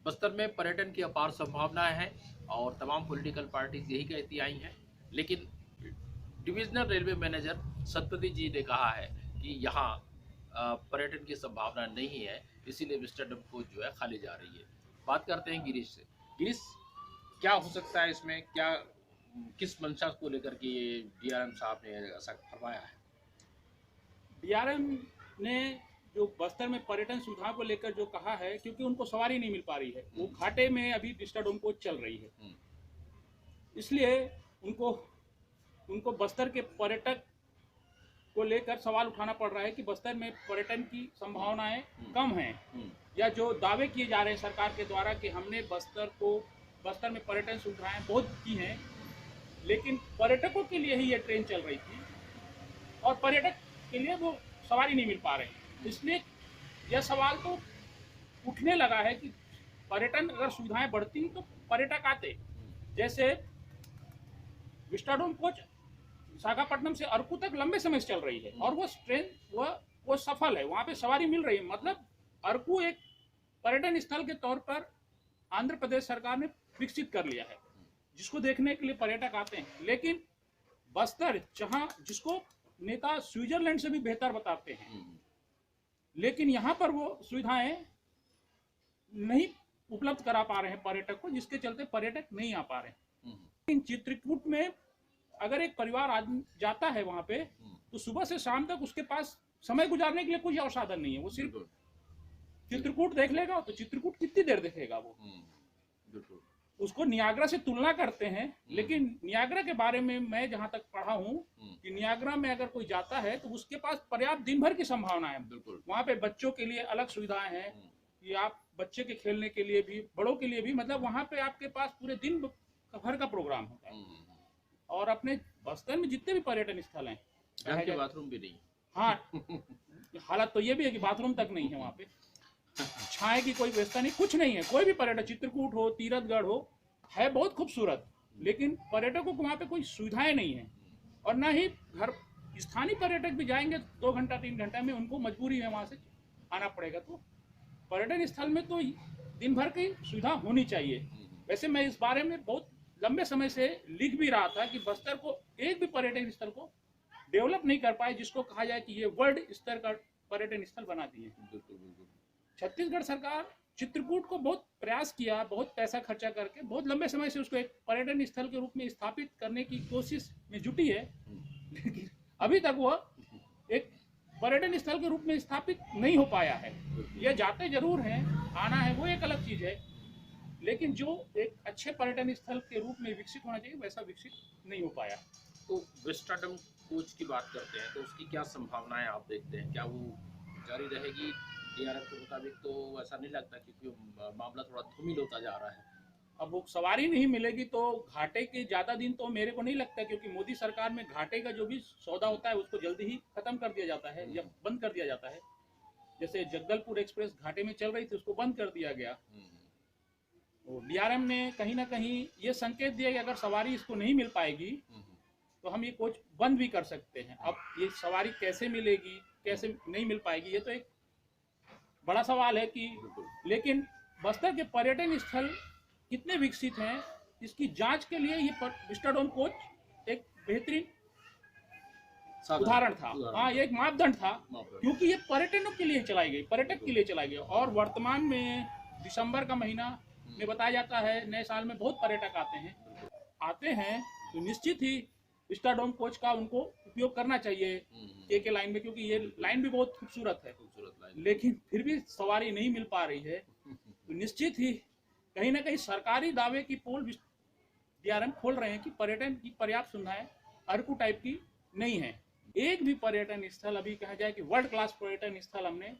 बस्तर में पर्यटन की अपार संभावनाएं हैं और तमाम पॉलिटिकल पार्टीज यही कहती आई हैं, लेकिन डिविजनल रेलवे मैनेजर सतपति जी ने कहा है कि यहाँ पर्यटन की संभावना नहीं है, इसीलिए विस्टाडोम कोच जो है खाली जा रही है। बात करते हैं गिरीश से। गिरीश, क्या हो सकता है इसमें, क्या किस मंशा को लेकर के ये डीआरएम साहब ने ऐसा फरमाया है? डीआरएम ने जो बस्तर में पर्यटन सुविधा को लेकर जो कहा है, क्योंकि उनको सवारी नहीं मिल पा रही है, वो घाटे में अभी विस्टाडोम कोच चल रही है, इसलिए उनको उनको बस्तर के पर्यटक को लेकर सवाल उठाना पड़ रहा है कि बस्तर में पर्यटन की संभावनाएं कम हैं, या जो दावे किए जा रहे हैं सरकार के द्वारा कि हमने बस्तर में पर्यटन सुविधाएं बहुत की हैं, लेकिन पर्यटकों के लिए ही ये ट्रेन चल रही थी और पर्यटक के लिए वो सवारी नहीं मिल पा रहे हैं। इसलिए यह सवाल तो उठने लगा है कि पर्यटन अगर सुविधाएं बढ़ती तो पर्यटक आते। जैसे विस्टाडोम कोच विशाखापट्टनम से अरकू तक लंबे समय से चल रही है और वो ट्रेन वो सफल है, वहाँ पे सवारी मिल रही है। मतलब अरकू एक पर्यटन स्थल के तौर पर आंध्र प्रदेश सरकार ने विकसित कर लिया है, जिसको देखने के लिए पर्यटक आते हैं। लेकिन बस्तर, जिसको नेता स्विट्जरलैंड से भी बेहतर बताते हैं, लेकिन यहाँ पर वो सुविधाएं नहीं उपलब्ध करा पा रहे हैं पर्यटक को, जिसके चलते पर्यटक नहीं आ पा रहे हैं। इन चित्रकूट में अगर एक परिवार आदमी जाता है वहां पे, तो सुबह से शाम तक उसके पास समय गुजारने के लिए कुछ और साधन नहीं है। वो सिर्फ चित्रकूट देख लेगा, तो चित्रकूट कितनी देर देखेगा वो? उसको नियाग्रा से तुलना करते हैं, लेकिन नियाग्रा के बारे में मैं जहां तक पढ़ा हूं कि नियाग्रा में अगर कोई जाता है तो उसके पास पर्याप्त दिन भर की संभावना है। वहां पे बच्चों के लिए अलग सुविधाएं हैं कि आप बच्चे के खेलने के लिए भी, बड़ों के लिए भी, मतलब वहां पे आपके पास पूरे दिन भर का प्रोग्राम होता है। और अपने बस्तर में जितने भी पर्यटन स्थल हैं, के बाथरूम भी नहीं। हाँ, हालत तो ये भी है कि बाथरूम तक नहीं है वहाँ पे, छाए की कोई व्यवस्था नहीं, कुछ नहीं है। कोई भी पर्यटक, चित्रकूट हो, तीरथगढ़ हो, है बहुत खूबसूरत, लेकिन पर्यटकों को वहाँ पे कोई सुविधाएं नहीं है। और ना ही घर स्थानीय पर्यटक भी जाएंगे 2 घंटा 3 घंटा में, उनको मजबूरी है वहाँ से आना पड़ेगा। तो पर्यटन स्थल में तो दिन भर की सुविधा होनी चाहिए। वैसे मैं इस बारे में बहुत लंबे समय से लिख भी रहा था कि बस्तर को एक भी पर्यटन स्थल को डेवलप नहीं कर पाए जिसको कहा जाए कि ये वर्ल्ड स्तर का पर्यटन स्थल बना दिए। छत्तीसगढ़ सरकार चित्रकूट को बहुत प्रयास किया, बहुत पैसा खर्चा करके बहुत लंबे समय से उसको एक पर्यटन स्थल के रूप में स्थापित करने की कोशिश में जुटी है, लेकिन अभी तक वह एक पर्यटन स्थल के रूप में स्थापित नहीं हो पाया है। यह जाते जरूर हैं, आना है वो एक अलग चीज है, लेकिन जो एक अच्छे पर्यटन स्थल के रूप में विकसित होना चाहिए वैसा विकसित नहीं हो पाया। तो विस्टाडोम कोच की बात करते हैं तो उसकी क्या संभावनाएं आप देखते हैं? क्या वो जारी रहेगी? डीआरएम के मुताबिक तो ऐसा नहीं लगता, क्योंकि मामला थोड़ा धूमिल होता जा रहा है। अब वो सवारी नहीं मिलेगी तो घाटे के ज्यादा दिन तो मेरे को नहीं लगता, क्योंकि मोदी सरकार में घाटे का जो भी सौदा होता है उसको जल्दी ही खत्म कर दिया जाता है या बंद कर दिया जाता है। जैसे जगदलपुर एक्सप्रेस घाटे में चल रही थी, उसको बंद कर दिया गया। तो डीआरएम ने कहीं ना कहीं ये संकेत दिया कि अगर सवारी इसको नहीं मिल पाएगी तो हम ये कोच बंद भी कर सकते हैं। अब ये सवारी कैसे मिलेगी, कैसे नहीं मिल पाएगी, ये तो एक बड़ा सवाल है कि, लेकिन बस्तर के पर्यटन स्थल कितने विकसित हैं इसकी जांच के लिए ये विस्टाडोम कोच एक बेहतरीन उदाहरण था। हाँ, ये एक मापदंड था, क्योंकि ये पर्यटनों के लिए चलाई गई, पर्यटक के लिए चलाई गई। और वर्तमान में दिसंबर का महीना में बताया जाता है नए साल में बहुत पर्यटक आते हैं, तो निश्चित ही विस्टाडोम कोच का उनको उपयोग करना चाहिए के लाइन में, क्योंकि ये लाइन भी बहुत खूबसूरत है, लेकिन फिर भी सवारी नहीं मिल पा रही है। तो निश्चित ही कहीं ना कहीं सरकारी दावे की पोल डीआरएम खोल रहे हैं कि पर्यटन की पर्याप्त सुविधाएं अरकू टाइप की नहीं है। एक भी पर्यटन स्थल अभी कहा जाए कि वर्ल्ड क्लास पर्यटन स्थल हमने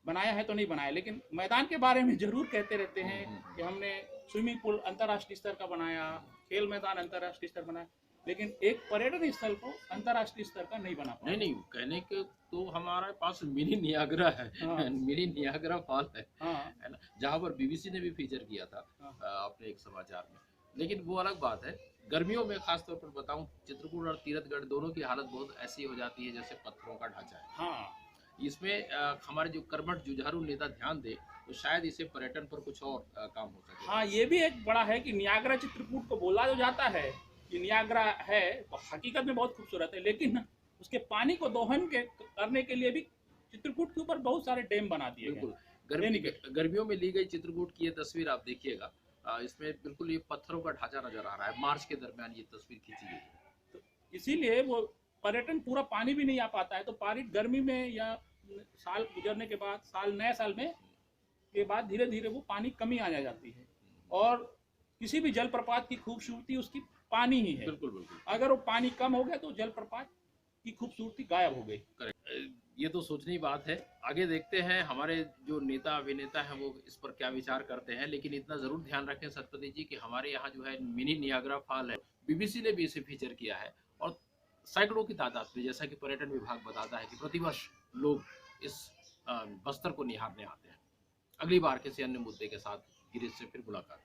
बनाया है तो नहीं बनाया, लेकिन मैदान के बारे में जरूर कहते रहते हैं कि हमने स्विमिंग पूल अंतर्राष्ट्रीय स्तर का बनाया, खेल मैदान अंतर्राष्ट्रीय स्तर बनाया, लेकिन एक पर्यटन स्थल को अंतर्राष्ट्रीय स्तर का नहीं बना पाया। नहीं, कहने के तो हमारे पास मिनी नियाग्रा है। हाँ। मिनी नियाग्रा फॉल है, हाँ। है ना, जहाँ पर बीबीसी ने भी फीचर किया था, हाँ। अपने एक समाचार में। लेकिन वो अलग बात है। गर्मियों में खास तौर पर बताऊं, चित्रकूट और तीरथगढ़ दोनों की हालत बहुत ऐसी हो जाती है जैसे पत्थरों का ढांचा है। हाँ। इसमें हमारे जो कर्मठ जुझारू नेता ध्यान दे तो शायद इसे पर्यटन पर कुछ और काम हो सके। हाँ, ये भी एक बड़ा है कि नियाग्रा चित्रकूट को बोला जो जाता है कि नियाग्रा है, तो हकीकत में बहुत खूबसूरत है, लेकिन उसके पानी को दोहन करने के लिए भी चित्रकूट के ऊपर बहुत सारे डैम बना दिए बिल्कुल। गए। गर्मियों में ली गई चित्रकूट की ये तस्वीर आप देखिएगा, इसमें बिल्कुल ये पत्थरों का ढांचा नजर आ रहा है। मार्च के दरमियान ये तस्वीर खींची गई है। तो इसीलिए वो पर्यटन पूरा पानी भी नहीं आ पाता है, तो पानी गर्मी में या साल गुजरने के बाद, नए साल में के बाद धीरे धीरे वो पानी कमी आ जाती है। और किसी भी जलप्रपात की खूबसूरती उसकी पानी ही है। बिल्कुल बिल्कुल। अगर वो पानी कम हो गया तो जलप्रपात की खूबसूरती गायब हो गई। ये तो सोचने की बात है। आगे देखते हैं हमारे जो नेता अभिनेता हैं वो इस पर क्या विचार करते हैं, लेकिन इतना जरूर ध्यान रखें सतपति जी कि हमारे यहाँ जो है मिनी नियाग्रा फॉल है, बीबीसी ने भी इसे फीचर किया है और सैकड़ों की तादाद में, जैसा कि पर्यटन विभाग बताता है कि प्रतिवर्ष लोग इस बस्तर को निहारने आते हैं। अगली बार किसी अन्य मुद्दे के साथ गिरीश से फिर मुलाकात।